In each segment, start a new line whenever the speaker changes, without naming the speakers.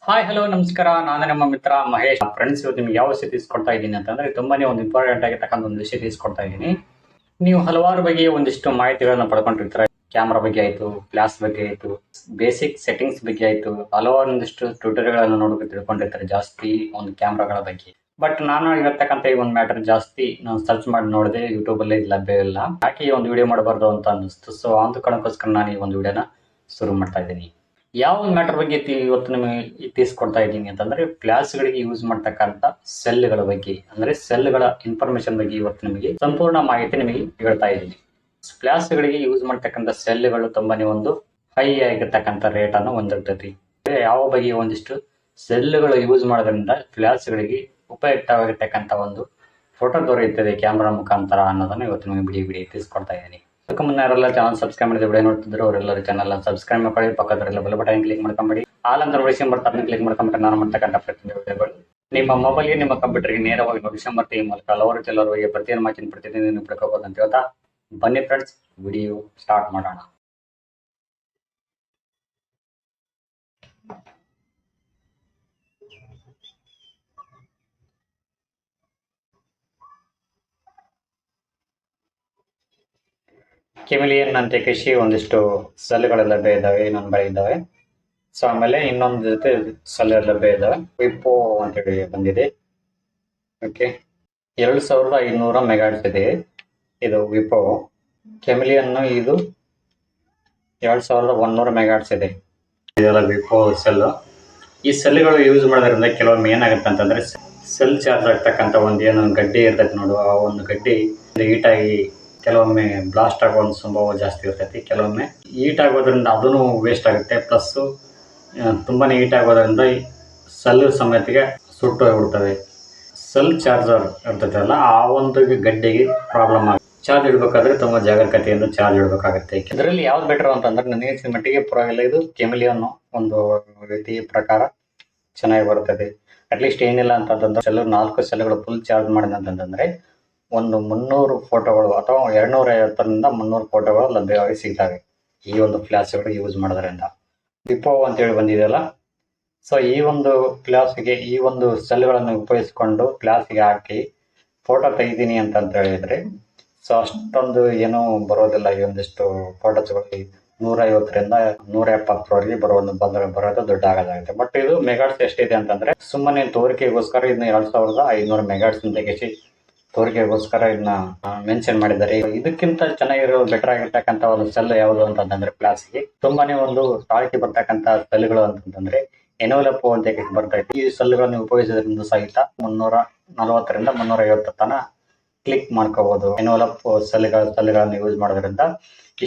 Hi hello ನಮಸ್ಕಾರ. ನಾನು ನಿಮ್ಮ ಮಿತ್ರ ಮಹೇಶ್. ಫ್ರೆಂಡ್ಸ್, ಇವತ್ತು ನಿಮ್ಗೆ ಯಾವ ವಿಷಯ ತಿಳಿಸ್ಕೊಡ್ತಾ ಇದ್ದೀನಿ ಅಂತಂದ್ರೆ ತುಂಬಾನೇ ಒಂದು ಇಂಪಾರ್ಟೆಂಟ್ ಆಗಿರ್ತಕ್ಕಂಥ ಒಂದು ವಿಷಯ ತಿಳಿಸ್ಕೊಡ್ತಾ ಇದ್ದೀನಿ. ನೀವು ಹಲವಾರು ಬಗೆಯ ಒಂದಿಷ್ಟು ಮಾಹಿತಿಗಳನ್ನ ಪಡ್ಕೊಂಡಿರ್ತಾರೆ. ಕ್ಯಾಮ್ರಾ ಬಗ್ಗೆ ಆಯ್ತು, ಗ್ಲಾಸ್ ಬಗ್ಗೆ ಆಯ್ತು, ಬೇಸಿಕ್ ಸೆಟ್ಟಿಂಗ್ಸ್ ಬಗ್ಗೆ ಆಯ್ತು, ಹಲವಾರು ಒಂದಿಷ್ಟು ಟ್ಯೂಟೋರಿಯಲ್ಗಳನ್ನು ನೋಡೋಕೆ ತಿಳ್ಕೊಂಡಿರ್ತಾರೆ ಜಾಸ್ತಿ ಒಂದು ಕ್ಯಾಮ್ರಾಗಳ ಬಗ್ಗೆ. ಬಟ್ ನಾನು ಇವತ್ತಕ್ಕಂತ ಈ ಒಂದು ಮ್ಯಾಟರ್ ಜಾಸ್ತಿ ನಾನು ಸರ್ಚ್ ಮಾಡಿ ನೋಡಿದೆ, ಯೂಟ್ಯೂಬ್ ಅಲ್ಲಿ ಲಭ್ಯವಿಲ್ಲ. ಯಾಕೆ ಈ ಒಂದು ವಿಡಿಯೋ ಮಾಡಬಾರ್ದು ಅಂತ ಅನ್ನಿಸ್ತು. ಸೊ ಅಂದು ಕಾರಣಕ್ಕೋಸ್ಕರ ನಾನು ಈ ಒಂದು ವಿಡಿಯೋನ ಶುರು ಮಾಡ್ತಾ ಇದ್ದೀನಿ. ಯಾವ ಒಂದು ಮ್ಯಾಟರ್ ಬಗ್ಗೆ ಇವತ್ತು ನಿಮಗೆ ತಿಳಿಸ್ಕೊಡ್ತಾ ಇದ್ದೀನಿ ಅಂತಂದ್ರೆ ಫ್ಲಾಶ್ಗಳಿಗೆ ಯೂಸ್ ಮಾಡ್ತಕ್ಕಂಥ ಸೆಲ್ಗಳ ಬಗ್ಗೆ, ಅಂದ್ರೆ ಸೆಲ್ಗಳ ಇನ್ಫಾರ್ಮೇಶನ್ ಬಗ್ಗೆ ಇವತ್ತು ನಿಮಗೆ ಸಂಪೂರ್ಣ ಮಾಹಿತಿ ನಿಮಗೆ ಹೇಳ್ತಾ ಇದ್ದೀನಿ. ಫ್ಲಾಶ್ಗಳಿಗೆ ಯೂಸ್ ಮಾಡ್ತಕ್ಕಂಥ ಸೆಲ್ಗಳು ತುಂಬಾನೇ ಒಂದು ಹೈ ಆಗಿರ್ತಕ್ಕಂಥ ರೇಟ್ ಅನ್ನು ಹೊಂದಿರ್ತೈತಿ. ಯಾವ ಬಗೆಯ ಒಂದಿಷ್ಟು ಸೆಲ್ಗಳು ಯೂಸ್ ಮಾಡೋದ್ರಿಂದ ಫ್ಲಾಶ್ಗಳಿಗೆ ಉಪಯುಕ್ತವಾಗಿರ್ತಕ್ಕಂಥ ಒಂದು ಫೋಟೋ ದೊರೆಯುತ್ತದೆ ಕ್ಯಾಮ್ರಾ ಮುಖಾಂತರ ಅನ್ನೋದನ್ನು ಇವತ್ತು ನಿಮಗೆ ಬಿಡಿ ತಿಳಿಸ್ಕೊಡ್ತಾ ಇದ್ದೀನಿ. ಅದಕ್ಕೆ ಮುನ್ನ ಯಾರೆಲ್ಲ ಚಾನಲ್ ಸಬ್ಸ್ಕ್ರೈಬ್ ಮಾಡಿದ್ರೆ ವಿಡಿಯೋ ನೋಡ್ತಿದ್ರು ಅವರೆಲ್ಲರೂ ಚಾನಲ್ ಸಬ್ಸ್ಕ್ರೈಬ್ ಮಾಡ್ಕೊಳ್ಳಿ. ಪಕ್ಕದಲ್ಲ ಬೆಲ್ ಬಟನ್ ಕ್ಲಿಕ್ ಮಾಡ್ಕೊಂಬಿಡಿ. ಆಲ್ ಅಂತ ನೋಟಿಫಿಕೇಶನ್ ಬರ್ತಾರೆ, ಕ್ಲಿಕ್ ಮಾಡ್ಕೊಂಬಿಟ್ರೆ ನಾನು ಮಾಡ್ತಕ್ಕಂಥ ಪ್ರತಿಯೊಂದು ವಿಡಿಯೋಗಳು ನಿಮ್ಮ ಮೊಬೈಲ್ಗೆ ನಿಮ್ಮ ಕಂಪ್ಯೂಟರ್ಗೆ ನೇರವಾಗಿ ನೋಟಿಫಿಕೇಶನ್ ಬರ್ತೀವಿ. ಈ ಮೂಲಕ ಹಲವಾರು ಪ್ರತಿಯೊಂದು ಮಾಹಿತಿ ಪ್ರತಿದಿನ ಪಡ್ಕೋಬಹುದು ಅಂತ ಹೇಳ್ತಾ ಬನ್ನಿ ಫ್ರೆಂಡ್ಸ್, ವಿಡಿಯೋ ಸ್ಟಾರ್ಟ್ ಮಾಡೋಣ. ಕೆಮಿಲಿಯನ್ ಅಂತ ಕೃಷಿ ಒಂದಿಷ್ಟು ಸೆಲ್ಗಳು ಲಭ್ಯ ಇದ್ದಾವೆ, ಇನ್ನೊಂದು ಬಳಿ ಇದ್ದಾವೆ. ಸೊ ಆಮೇಲೆ ಇನ್ನೊಂದು ಜೊತೆ ಸೆಲ್ ಲಭ್ಯ ಇದ್ದಾವೆ. ವಿಪೋ ಅಂತೇಳಿ ಬಂದಿದೆ. ಓಕೆ, 2500 ಮೆಗಾಟ್ಸ್ ಇದೆ ಇದು ವಿಪೋ. ಕೆಮಿಲಿಯನ್ ಇದು 2100 ಮೆಗಾಟ್ಸ್ ಇದೆ. ಇದೆಲ್ಲ ವಿಪೋ ಸೆಲ್. ಈ ಸೆಲ್ಗಳು ಯೂಸ್ ಮಾಡೋದ್ರಿಂದ ಕೆಲವೊಮ್ಮೆ ಏನಾಗುತ್ತೆ ಅಂತಂದ್ರೆ ಸೆಲ್ ಚಾರ್ಜ್ ಆಗ್ತಕ್ಕಂಥ ಒಂದು ಏನು ಗಡ್ಡೆ ಇರ್ತೈತೆ ನೋಡು, ಆ ಒಂದು ಗಡ್ಡೆ ಹೀಟಾಗಿ ಕೆಲವೊಮ್ಮೆ ಬ್ಲಾಸ್ಟ್ ಆಗೋ ಒಂದು ಸಂಭವ ಜಾಸ್ತಿ ಇರ್ತೈತಿ. ಕೆಲವೊಮ್ಮೆ ಹೀಟ್ ಆಗೋದ್ರಿಂದ ಅದೂ ವೇಸ್ಟ್ ಆಗುತ್ತೆ. ಪ್ಲಸ್ ತುಂಬಾನೇ ಹೀಟ್ ಆಗೋದ್ರಿಂದ ಸೆಲ್ ಸಮೇತಿಗೆ ಸುಟ್ಟು ಹೋಗ್ಬಿಡ್ತವೆ. ಸೆಲ್ ಚಾರ್ಜರ್ ಇರ್ತೈತಲ್ಲ, ಆ ಒಂದು ಗಡ್ಡೆಗೆ ಪ್ರಾಬ್ಲಮ್ ಆಗುತ್ತೆ. ಚಾರ್ಜ್ ಇಡಬೇಕಾದ್ರೆ ತುಂಬ ಜಾಗರೂಕತೆಯಿಂದ ಚಾರ್ಜ್ ಇಡಬೇಕಾಗುತ್ತೆ. ಇದರಲ್ಲಿ ಯಾವ್ದು ಬೆಟರ್ ಅಂತಂದ್ರೆ ನನಗೆ ಮಟ್ಟಿಗೆ ಪರವಾಗಿಲ್ಲ. ಇದು ಕೆಮಿಲಿಯನ್ ಒಂದು ರೀತಿ ಪ್ರಕಾರ ಚೆನ್ನಾಗಿ ಬರ್ತದೆ. ಅಟ್ಲೀಸ್ಟ್ ಏನಿಲ್ಲ ಅಂತಂದ್ರೆ 4 ಸೆಲ್ಗಳು ಫುಲ್ ಚಾರ್ಜ್ ಮಾಡಿದೆ ಅಂತಂದ್ರೆ ಒಂದು 300 ಫೋಟೋಗಳು ಅಥವಾ 250ರಿಂದ 300 ಫೋಟೋಗಳು ಲಭ್ಯವಾಗಿ ಸಿಗ್ತವೆ ಈ ಒಂದು ಫ್ಲಾಶ್ಗಳು ಯೂಸ್ ಮಾಡೋದ್ರಿಂದ. ವಿಪೋ ಅಂತೇಳಿ ಬಂದಿದೆಯಲ್ಲ, ಸೊ ಈ ಒಂದು ಫ್ಲಾಶ್ಗೆ ಈ ಒಂದು ಸೆಲ್ಗಳನ್ನು ಉಪಯೋಗಿಸ್ಕೊಂಡು ಫ್ಲಾಶ್ಗೆ ಹಾಕಿ ಫೋಟೋ ತೆಗಿತೀನಿ ಅಂತ ಹೇಳಿದ್ರೆ ಸೊ ಅಷ್ಟೊಂದು ಏನೂ ಬರೋದಿಲ್ಲ. ಈ ಒಂದಿಷ್ಟು ಫೋಟೋಸ್ಗಳಿಗೆ 150ರಿಂದ 170ರವರೆಗೆ ಬರೋದು ದೊಡ್ಡ ಆಗೋದಾಗುತ್ತೆ. ಬಟ್ ಇದು ಮೆಗಾಟ್ಸ್ ಎಷ್ಟಿದೆ ಅಂತಂದ್ರೆ ಸುಮ್ಮನೆ ತೋರಿಕೆಗೋಸ್ಕರ ಇದನ್ನ 2500 ಮೆಗಾಟ್ಸ್ ಅಂತ ಹೇಳಿ ತೋರಿಕೆಗೋಸ್ಕರ ಇದನ್ನ ಮೆನ್ಷನ್ ಮಾಡಿದ್ದಾರೆ. ಇದಕ್ಕಿಂತ ಚೆನ್ನಾಗಿರೋ ಬೆಟರ್ ಆಗಿರ್ತಕ್ಕಂಥ ಒಂದು ಸೆಲ್ ಯಾವುದು ಅಂತಂದ್ರೆ ಫ್ಲಾಶ್ಗೆ ತುಂಬಾನೇ ಒಂದು ತಾಳಿಕೆ ಬರ್ತಕ್ಕಂಥ ಸೆಲ್ಗಳು ಅಂತಂದ್ರೆ ಎನ್ವೆಲಪ್ ಅಂತ ಬರ್ತೈತಿ. ಈ ಸೆಲ್ಗಳನ್ನು ಉಪಯೋಗಿಸೋದ್ರಿಂದ ಸಹಿತ 340ರಿಂದ 350 ತನ ಕ್ಲಿಕ್ ಮಾಡ್ಕೋಬಹುದು. ಎನ್ವೆಲಪ್ ಸೆಲ್ಗಳನ್ನು ಯೂಸ್ ಮಾಡೋದ್ರಿಂದ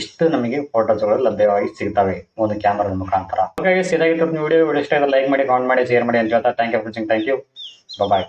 ಇಷ್ಟು ನಮಗೆ ಫೋಟೋಸ್ಗಳು ಲಭ್ಯವಾಗಿ ಸಿಗ್ತವೆ ಒಂದು ಕ್ಯಾಮರಾದ ಮುಖಾಂತರ. ಹಾಗಾಗಿ ಇದಾಗಿತ್ತು ವಿಡಿಯೋ ಇಷ್ಟ ಲೈಕ್ ಮಾಡಿ, ಕಾಮೆಂಟ್ ಮಾಡಿ, ಶೇರ್ ಮಾಡಿ ಅಂತ ಹೇಳ್ತಾ ಥ್ಯಾಂಕ್ ಯು. ಬಾಯ್.